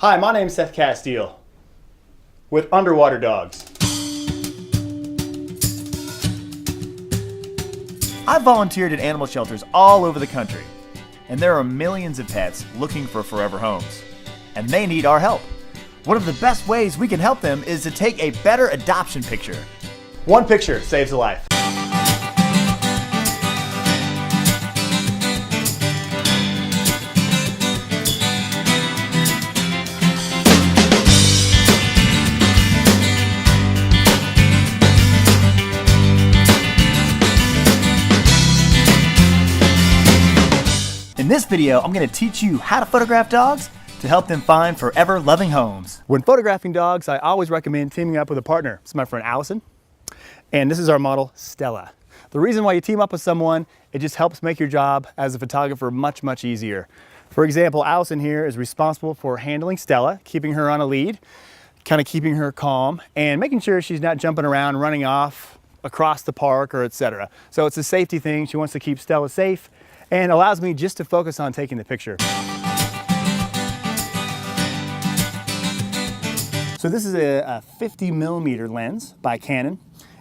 Hi, my name's Seth Castile with Underwater Dogs. I've volunteered at animal shelters all over the country, and there are millions of pets looking for forever homes, and they need our help. One of the best ways we can help them is to take a better adoption picture. One picture saves a life. In this video, I'm going to teach you how to photograph dogs to help them find forever loving homes. When photographing dogs, I always recommend teaming up with a partner. This is my friend Allison, and this is our model, Stella. The reason why you team up with someone, it just helps make your job as a photographer much, much easier. For example, Allison here is responsible for handling Stella, keeping her on a lead, kind of keeping her calm, and making sure she's not jumping around, running off across the park or etc. So it's a safety thing. She wants to keep Stella safe and allows me just to focus on taking the picture. So this is a 50mm lens by Canon,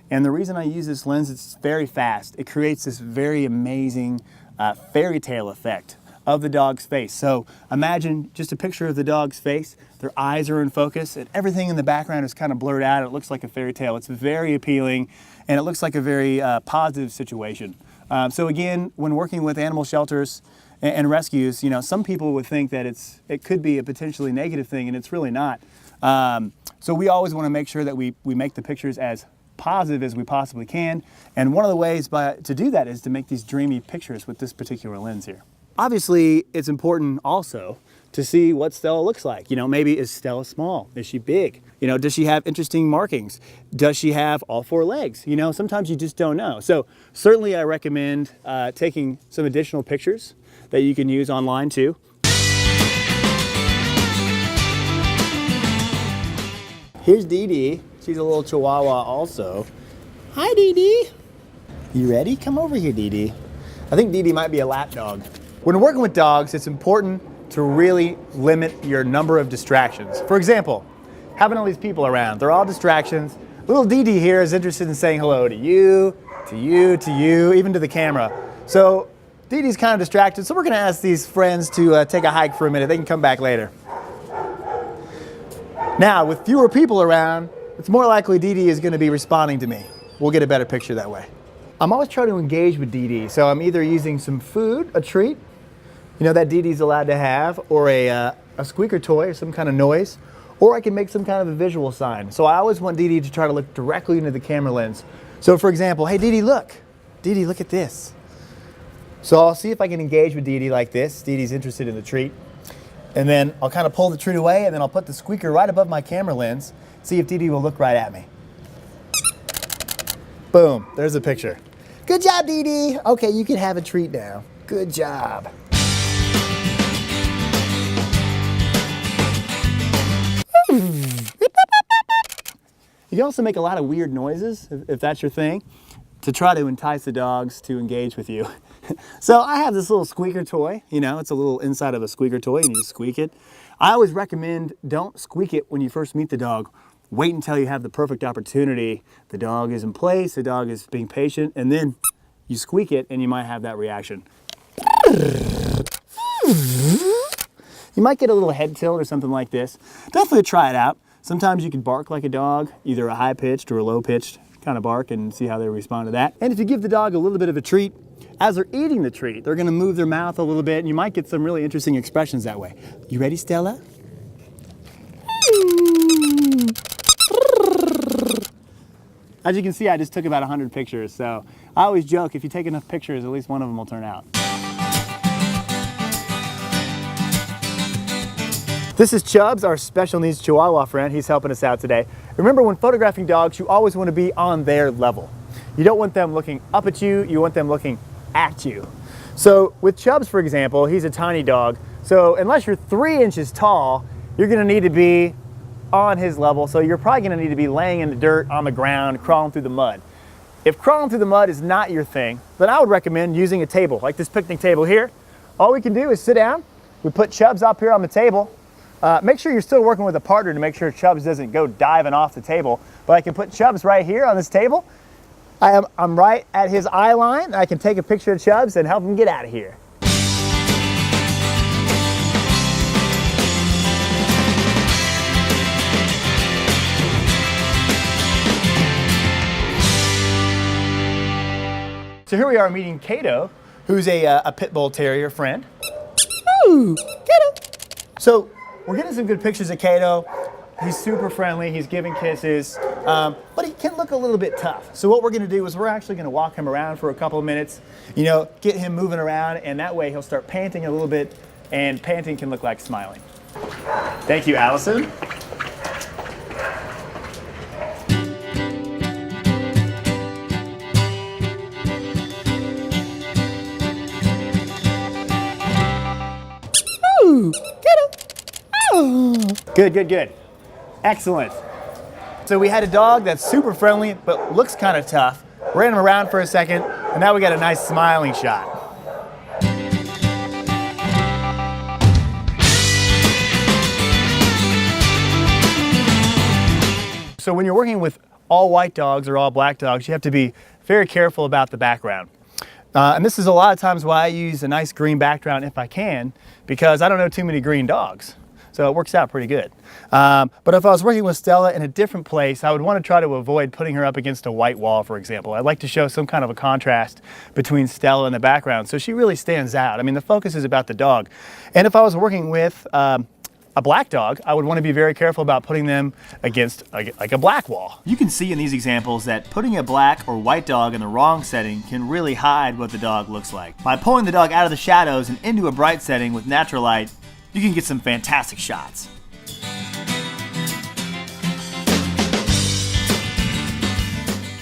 and the reason I use this lens, it's very fast. It creates this very amazing fairy tale effect of the dog's face. So imagine just a picture of the dog's face, their eyes are in focus, and everything in the background is kind of blurred out. It looks like a fairy tale. It's very appealing, and it looks like a very positive situation. So again, when working with animal shelters and rescues, you know, some people would think that it could be a potentially negative thing, and it's really not. So we always want to make sure that we make the pictures as positive as we possibly can. And one of the ways to do that is to make these dreamy pictures with this particular lens here. Obviously, it's important also to see what Stella looks like. You know, maybe is Stella small? Is she big? You know, does she have interesting markings? Does she have all four legs? You know, sometimes you just don't know. So certainly I recommend taking some additional pictures that you can use online too. Here's Dee Dee. She's a little Chihuahua also. Hi, Dee Dee. You ready? Come over here, Dee Dee. I think Dee Dee might be a lap dog. When working with dogs, it's important to really limit your number of distractions. For example, having all these people around, they're all distractions. Little Dee Dee here is interested in saying hello to you, to you, to you, even to the camera. So Dee Dee's kind of distracted, so we're gonna ask these friends to take a hike for a minute. They can come back later. Now, with fewer people around, it's more likely Dee Dee is gonna be responding to me. We'll get a better picture that way. I'm always trying to engage with Dee Dee, so I'm either using some food, a treat, you know, that Dee Dee's allowed to have, or a squeaker toy or some kind of noise, or I can make some kind of a visual sign. So I always want Dee Dee to try to look directly into the camera lens. So for example, hey Dee Dee, look. Dee Dee, look at this. So I'll see if I can engage with Dee Dee like this. Dee Dee's interested in the treat. And then I'll kind of pull the treat away, and then I'll put the squeaker right above my camera lens, see if Dee Dee will look right at me. Boom, there's a picture. Good job, Dee Dee. Okay, you can have a treat now. Good job. You can also make a lot of weird noises, if that's your thing, to try to entice the dogs to engage with you. So I have this little squeaker toy, you know, it's a little inside of a squeaker toy and you squeak it. I always recommend don't squeak it when you first meet the dog. Wait until you have the perfect opportunity. The dog is in place, the dog is being patient, and then you squeak it and you might have that reaction. You might get a little head tilt or something like this. Definitely try it out. Sometimes you can bark like a dog, either a high-pitched or a low-pitched kind of bark, and see how they respond to that. And if you give the dog a little bit of a treat, as they're eating the treat, they're gonna move their mouth a little bit, and you might get some really interesting expressions that way. You ready, Stella? As you can see, I just took about 100 pictures, so I always joke, if you take enough pictures, at least one of them will turn out. This is Chubbs, our special needs Chihuahua friend. He's helping us out today. Remember, when photographing dogs, you always want to be on their level. You don't want them looking up at you, you want them looking at you. So with Chubbs, for example, he's a tiny dog. So unless you're 3 inches tall, you're gonna need to be on his level. So you're probably gonna need to be laying in the dirt, on the ground, crawling through the mud. If crawling through the mud is not your thing, then I would recommend using a table, like this picnic table here. All we can do is sit down, we put Chubbs up here on the table, make sure you're still working with a partner to make sure Chubbs doesn't go diving off the table. But I can put Chubbs right here on this table. I'm right at his eye line. I can take a picture of Chubbs and help him get out of here. So here we are meeting Kato, who's a pit bull terrier friend. Ooh, Kato. So we're getting some good pictures of Kato. He's super friendly, he's giving kisses, but he can look a little bit tough. So what we're gonna do is we're actually gonna walk him around for a couple of minutes, you know, get him moving around, and that way he'll start panting a little bit, and panting can look like smiling. Thank you, Allison. Ooh, Good, good, good. Excellent. So we had a dog that's super friendly, but looks kind of tough. Ran him around for a second, and now we got a nice smiling shot. So when you're working with all white dogs or all black dogs, you have to be very careful about the background. And this is a lot of times why I use a nice green background if I can, because I don't know too many green dogs. So it works out pretty good. But if I was working with Stella in a different place, I would want to try to avoid putting her up against a white wall, for example. I'd like to show some kind of a contrast between Stella and the background so she really stands out. I mean, the focus is about the dog. And if I was working with a black dog, I would want to be very careful about putting them against like a black wall. You can see in these examples that putting a black or white dog in the wrong setting can really hide what the dog looks like. By pulling the dog out of the shadows and into a bright setting with natural light, you can get some fantastic shots.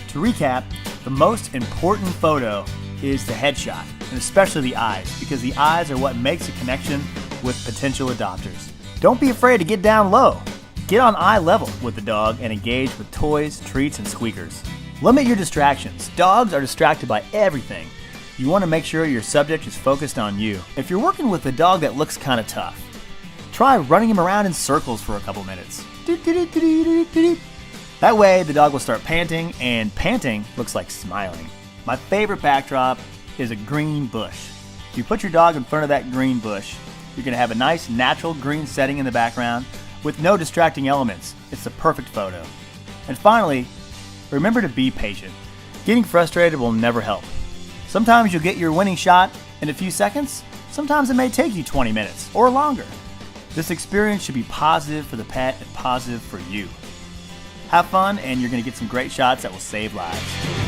To recap, the most important photo is the headshot, and especially the eyes, because the eyes are what makes a connection with potential adopters. Don't be afraid to get down low. Get on eye level with the dog and engage with toys, treats, and squeakers. Limit your distractions. Dogs are distracted by everything. You want to make sure your subject is focused on you. If you're working with a dog that looks kind of tough, try running him around in circles for a couple minutes. That way the dog will start panting, and panting looks like smiling. My favorite backdrop is a green bush. If you put your dog in front of that green bush, you're going to have a nice natural green setting in the background with no distracting elements. It's the perfect photo. And finally, remember to be patient. Getting frustrated will never help. Sometimes you'll get your winning shot in a few seconds. Sometimes it may take you 20 minutes or longer. This experience should be positive for the pet and positive for you. Have fun, and you're going to get some great shots that will save lives.